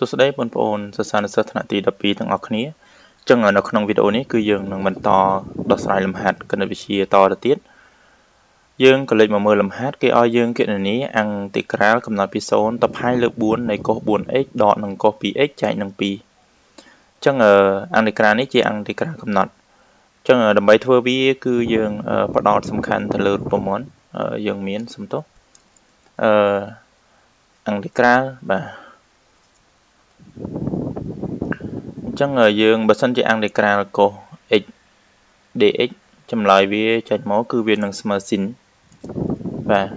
សួស្តីបងប្អូនសិស្សានុសិស្សថ្នាក់ទី12ទាំងអស់គ្នាចឹងនៅក្នុងវីដេអូនេះគឺយើងនឹងបន្តដោះស្រាយលំហាត់គណិតវិទ្យាតទៅទៀតយើងក៏លេចមកមើលលំហាត់គេឲ្យយើងគណនាអង្តិក្រាលកំណត់ពី0ទៅផាយលើ4នៃកុស 4x ដកនឹងកុស 2x ចែកនឹង2ចឹងអង្តិក្រាលនេះជាអង្តិក្រាលកំណត់ចឹងដើម្បីធ្វើវាគឺយើងផ្ដោតសំខាន់ទៅលើរូបមន្តយើងមានសំទោសអង្តិក្រាលបាទអញ្ចឹងយើងបើសិនជាអង្តិក្រាលកុស x dx ចម្លើយវាចេញមកគឺវានឹងស្មើស៊ីនបាទ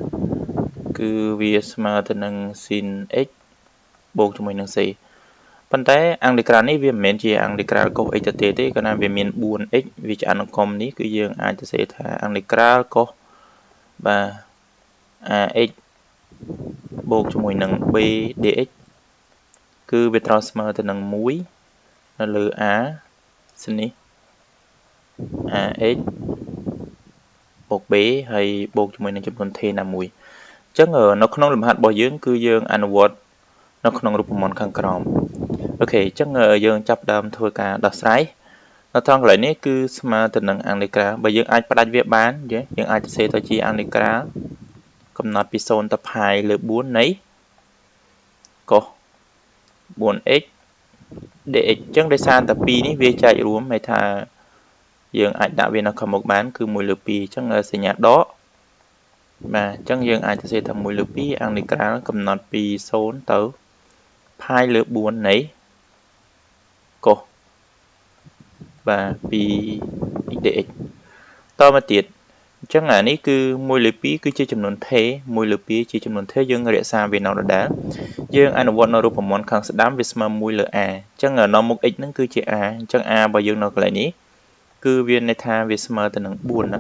គឺវាស្មើទៅនឹងស៊ីន x បូកជាមួយនឹង c ប៉ុន្តែអង្តិក្រាលនេះវាមិនមែនជាអង្តិក្រាលកុស x ទៅទេគ្រាន់តែវាមាន 4x វាឆ្អិនអង្កុំនេះគឺយើងអាចទៅសេថាអង្តិក្រាលកុសបាទ ax បូកជាមួយនឹង b dx គឺវាត្រូវស្មើទៅនឹង1នៅលើ a សនេះ ax បូក b ហើយបូកជាមួយនឹងចំនួនថេណាមួយអញ្ចឹងនៅក្នុងលំហាត់របស់យើងគឺយើងអនុវត្តនៅក្នុងរូបមន្តខាងក្រោមអូខេអញ្ចឹងយើងចាប់ផ្ដើមធ្វើការដោះស្រាយនៅត្រង់កន្លែងនេះគឺស្មើទៅនឹងអង្តិក្រាលបើយើងអាចផ្ដាច់វាបានយើងអាចសេទៅជាអង្តិក្រាលកំណត់ពី0ទៅផាយលើ4នៃកុស 4x dx អញ្ចឹងដោយសារតែ2នេះវាចែករួមន័យថាយើងអាចដាក់វានៅខាងមុខបានគឺ1លើ2អញ្ចឹងសញ្ញាដកបាទអញ្ចឹងយើងអាចសរសេរថា1លើ2អង្តិក្រាលកំណត់ពី0ទៅផាយលើ4នៃកុសបាទ2 dx តមកទៀតអញ្ចឹងអានេះគឺ1លើ2គឺជាចំនួនថេ1លើ2ជាចំនួនថេយើងរក្សាវានៅដដែលយើងអនុវត្តនៅរូបមន្តខាងស្ដាំវាស្មើ1លើ a អញ្ចឹងនៅមុខ x ហ្នឹងគឺជា a អញ្ចឹង a របស់យើងនៅកន្លែងនេះគឺវាន័យថាវាស្មើទៅនឹង4ណា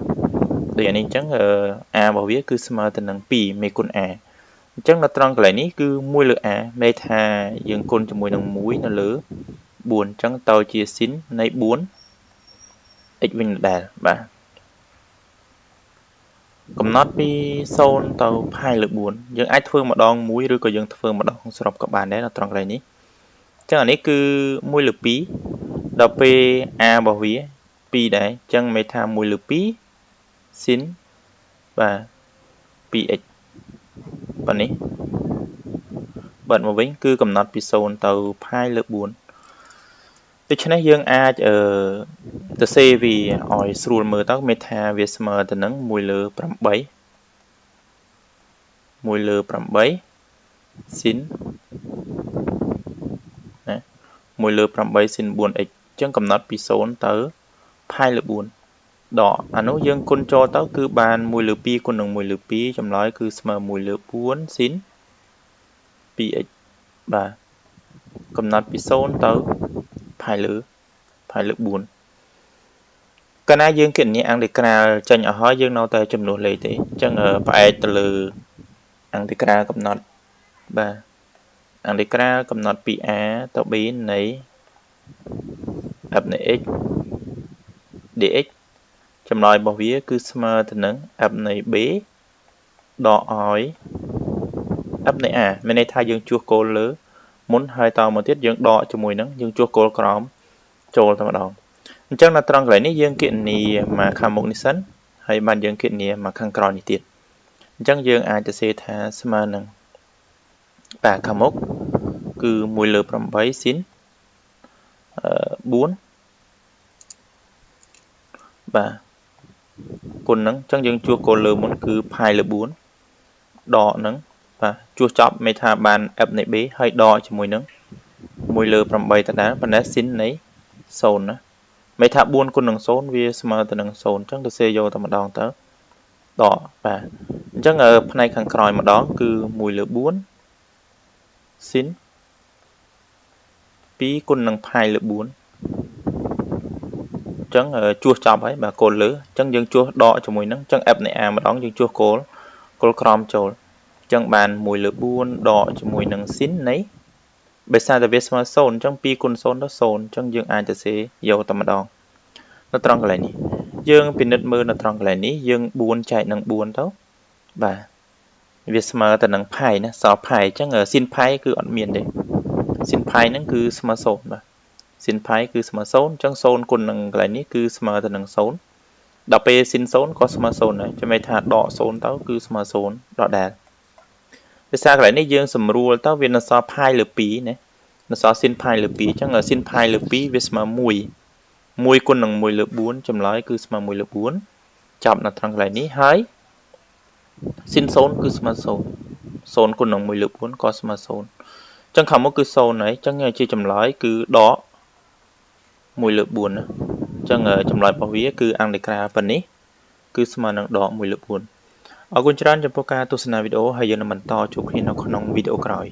ដូចអានេះអញ្ចឹង a របស់វាគឺស្មើទៅនឹង2មេគុណ a អញ្ចឹងនៅត្រង់កន្លែងនេះគឺ1លើ a ន័យថាយើងគុណជាមួយនឹង1នៅលើ4អញ្ចឹងទៅជាស៊ីននៃ4 x វិញដដែលបាទកំណត់ពី0ទៅផាយលើ4យើងអាចធ្វើម្ដង1ឬក៏យើងធ្វើម្ដងសរុបក៏បានដែរនៅត្រង់កន្លែងនេះអញ្ចឹងអានេះគឺ1លើ2ដល់ពេល a របស់វា2ដែរអញ្ចឹងមានថា1លើ2ស៊ីនបាទ 2x ប៉ុណ្នេះបើមកវិញគឺកំណត់ពី0ទៅផាយលើ4ដូច្នេះយើងអាចសរសេរវាឲ្យស្រួលមើលទៅមានថាវាស្មើទៅនឹង1លើ8ស៊ីនណា1លើ8ស៊ីន 4x អញ្ចឹងកំណត់ពី0ទៅផាយលើ4ដកអានោះយើងគុណចូលទៅគឺបាន1លើ2គុណនឹង1លើ2ចម្លើយគឺស្មើ1លើ4ស៊ីន 2x បាទកំណត់ពី0ទៅផាយលើ4កាលណាយើងគណនាអង្តិក្រាលចេញឲ្យហើយយើងនៅតែចំនួនលេខទេអញ្ចឹងផ្អែកទៅលើអង្តិក្រាលកំណត់បាទអង្តិក្រាលកំណត់ពី a ទៅ b នៃ f នៃ x dx ចម្លើយរបស់វាគឺស្មើទៅនឹង f នៃ b ដកឲ្យ f នៃ a មានន័យថាយើងជួសគោលលើមុនហើយតមកទៀតយើងដកជាមួយនឹងយើងជួសគោលក្រោមចូលតែម្ដងអញ្ចឹងនៅត្រង់កន្លែងនេះយើងគណនាមកខាងមុខនេះសិនហើយបានយើងគណនាមកខាងក្រោយនេះទៀតអញ្ចឹងយើងអាចទៅសេថាស្មើនឹងបាទខាងមុខគឺ1លើ8ស៊ីន4បាទគុណហ្នឹងអញ្ចឹងយើងជួសគោលលើមុនគឺផាយលើ4ដកហ្នឹងបាទជួសចប់មានថាបាន f នៃ b ហើយដកជាមួយនឹង1លើ8ដដែលប៉ុន្តែស៊ីននៃ0ណាមានថា4គុណនឹង0វាស្មើទៅនឹង0អញ្ចឹងទៅសេយកតែម្ដងទៅដកបាទអញ្ចឹងផ្នែកខាងក្រោយម្ដងគឺ1លើ4ស៊ីន2គុណនឹងផាយលើ4អញ្ចឹងជួសចប់ហើយបាទគោលលើអញ្ចឹងយើងជួសដកជាមួយនឹងអញ្ចឹង f នៃ a ម្ដងយើងជួសគោលក្រោមចូលអញ្ចឹងបាន1លើ4ដកជាមួយនឹងស៊ីននៃបើសារតែវាស្មើ0អញ្ចឹង2គុណ0ទៅ0អញ្ចឹងយើងអាចទៅសេយកតែម្ដងនៅត្រង់កន្លែងនេះយើងពិនិត្យមើលនៅត្រង់កន្លែងនេះយើង4ចែកនឹង4ទៅបាទវាស្មើទៅនឹងផាយណាសល់ផាយអញ្ចឹងស៊ីនផាយគឺអត់មានទេ sin pi ហ្នឹងគឺស្មើ0បាទ sin pi គឺស្មើ0អញ្ចឹង0គុណនឹងកន្លែងនេះគឺស្មើទៅនឹង0ដល់ពេល sin 0ក៏ស្មើ0ដែរចាំន័យថាដក0ទៅគឺស្មើ0ដដែលដោយសារកន្លែងនេះយើងសម្រួលទៅវានៅសល់ pi លើ2ណានៅសល់ sin pi លើ2អញ្ចឹង sin pi លើ2វាស្មើ1 1គុណនឹង1លើ4ចម្លើយគឺស្មើ1លើ4ចាប់នៅត្រង់កន្លែងនេះហើយ sin 0គឺស្មើ0 0គុណនឹង1លើ4ក៏ស្មើ0អញ្ចឹងខាងមុខគឺ0ហើយអញ្ចឹងជាចម្លើយគឺដក1លើ4ណាអញ្ចឹងចម្លើយរបស់វាគឺអង្គតិក្រាប៉ុណ្នេះគឺស្មើនឹងដក1លើ4អរគុណច្រើនចំពោះការទស្សនាវីដេអូហើយយើងនឹងបន្តជួបគ្នានៅក្នុងវីដេអូក្រោយ